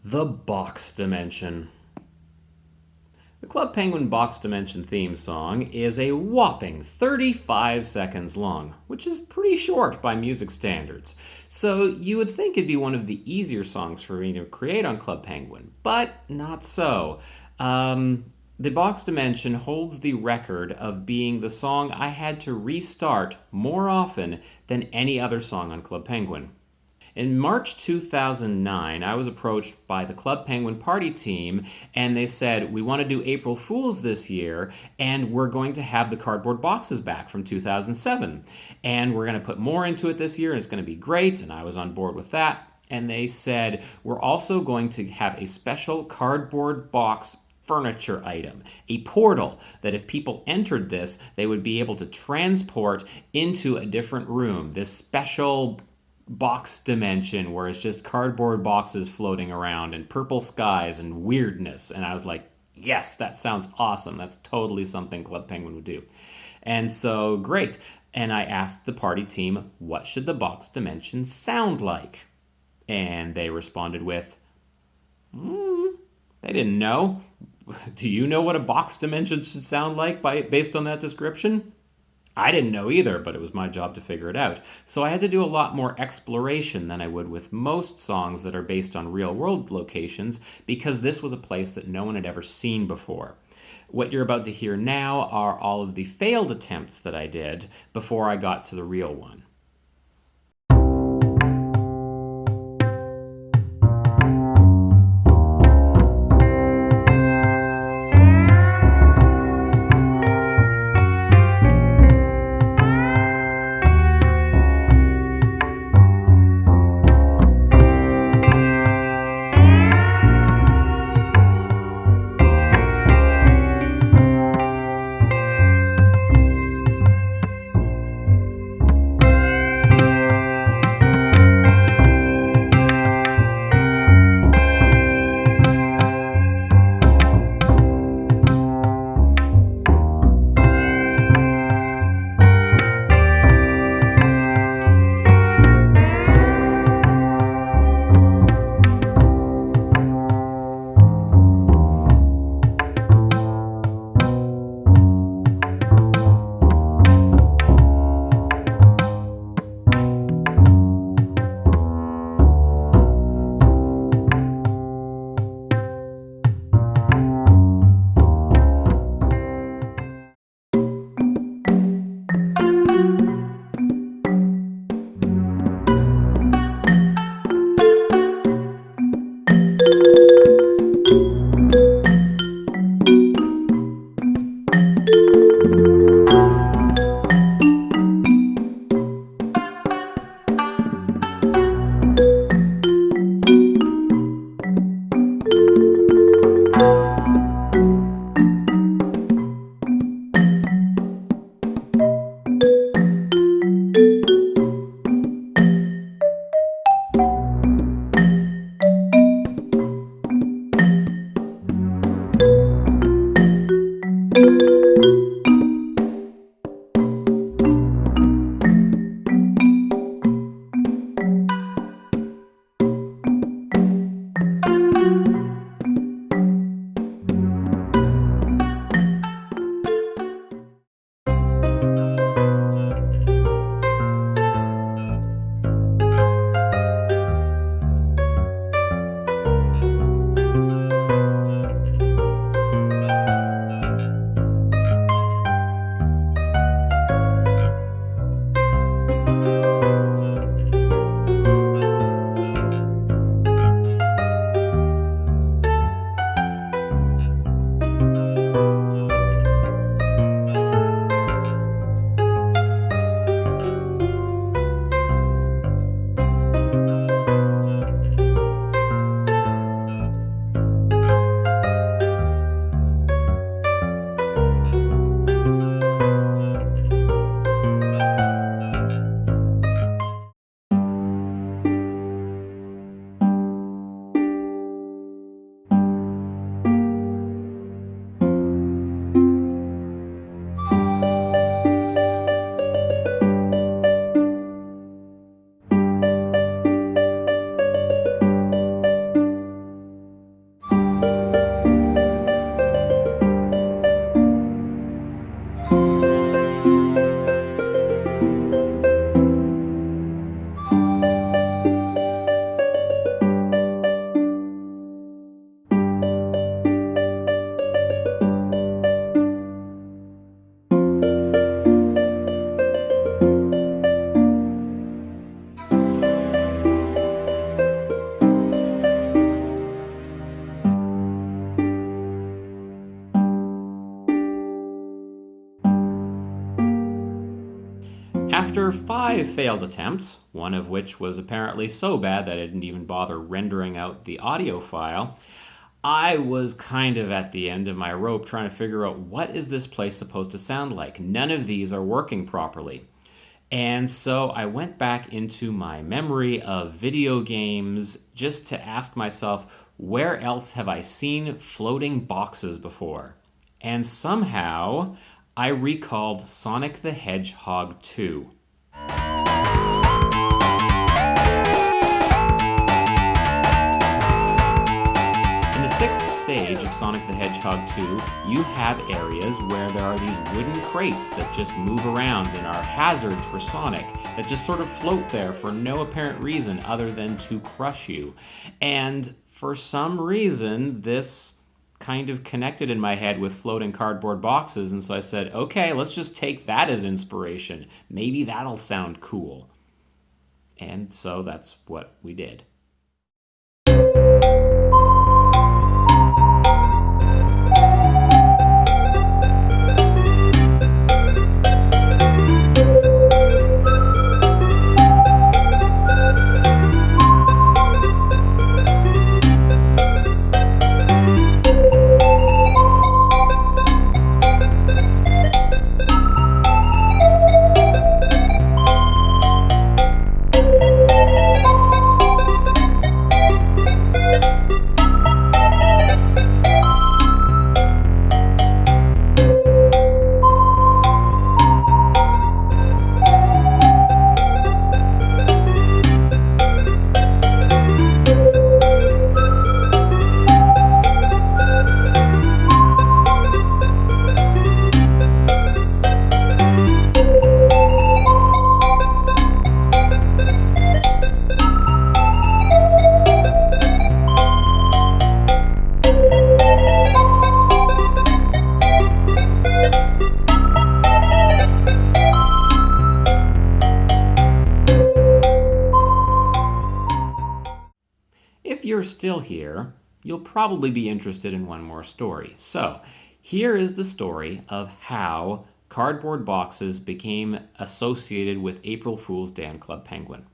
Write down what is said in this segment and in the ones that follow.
The Box Dimension. The Club Penguin Box Dimension theme song is a whopping 35 seconds long, which is pretty short by music standards. So you would think it'd be one of the easier songs for me to create on Club Penguin, but not so. The Box Dimension holds the record of being the song I had to restart more often than any other song on Club Penguin. In March 2009, I was approached by the Club Penguin party team, and they said, we want to do April Fools this year, and we're going to have the cardboard boxes back from 2007. And we're going to put more into it this year, and it's going to be great. And I was on board with that. And they said, we're also going to have a special cardboard box furniture item, a portal that if people entered this, they would be able to transport into a different room. This special box dimension where it's just cardboard boxes floating around and purple skies and weirdness. And I was like, yes, that sounds awesome. That's totally something Club Penguin would do. And so, great. And I asked the party team, what should the box dimension sound like? And they responded with, they didn't know. Do you know what a box dimension should sound like based on that description? I didn't know either, but it was my job to figure it out. So I had to do a lot more exploration than I would with most songs that are based on real-world locations, because this was a place that no one had ever seen before. What you're about to hear now are all of the failed attempts that I did before I got to the real one. after 5 failed attempts, one of which was apparently so bad that I didn't even bother rendering out the audio file, I was kind of at the end of my rope trying to figure out what is this place supposed to sound like. None of these are working properly. And so I went back into my memory of video games just to ask myself, where else have I seen floating boxes before? And somehow I recalled Sonic the Hedgehog 2. In the 6th stage of Sonic the Hedgehog 2, you have areas where there are these wooden crates that just move around and are hazards for Sonic, that just sort of float there for no apparent reason other than to crush you. And for some reason, this kind of connected in my head with floating cardboard boxes, and so I said, okay, let's just take that as inspiration. Maybe that'll sound cool. And so that's what we did. If you're still here, you'll probably be interested in one more story. So, here is the story of how cardboard boxes became associated with April Fool's Day on Club Penguin.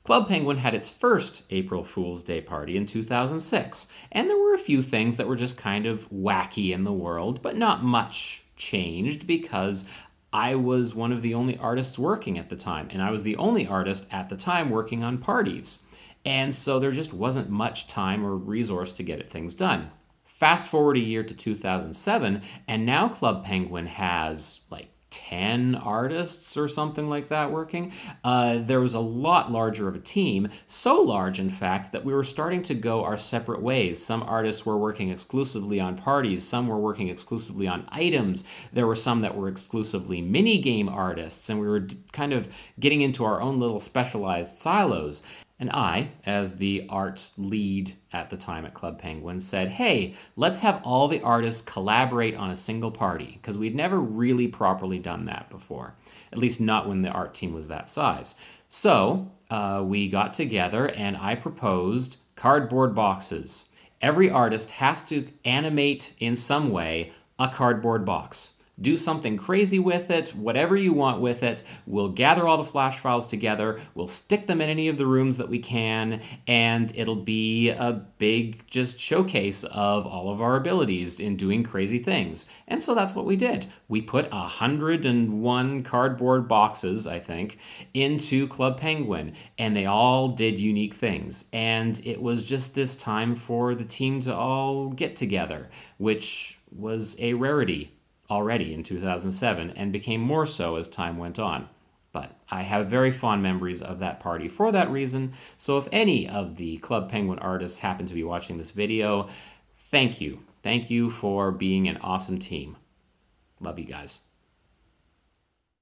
Club Penguin had its first April Fool's Day party in 2006, and there were a few things that were just kind of wacky in the world, but not much changed because I was one of the only artists working at the time, and I was the only artist at the time working on parties. And so there just wasn't much time or resource to get things done. Fast forward a year to 2007, and now Club Penguin has like 10 artists or something like that working. There was a lot larger of a team, so large in fact that we were starting to go our separate ways. Some artists were working exclusively on parties, some were working exclusively on items, there were some that were exclusively mini-game artists, and we were kind of getting into our own little specialized silos. And I, as the art lead at the time at Club Penguin, said, hey, let's have all the artists collaborate on a single party, because we'd never really properly done that before, at least not when the art team was that size. So we got together and I proposed cardboard boxes. Every artist has to animate in some way a cardboard box. Do something crazy with it, whatever you want with it. We'll gather all the flash files together, we'll stick them in any of the rooms that we can, and it'll be a big just showcase of all of our abilities in doing crazy things. And so that's what we did. We put 101 cardboard boxes, I think, into Club Penguin, and they all did unique things. And it was just this time for the team to all get together, which was a rarity already in 2007 and became more so as time went on. But I have very fond memories of that party for that reason, so if any of the Club Penguin artists happen to be watching this video, thank you. Thank you for being an awesome team. Love you guys.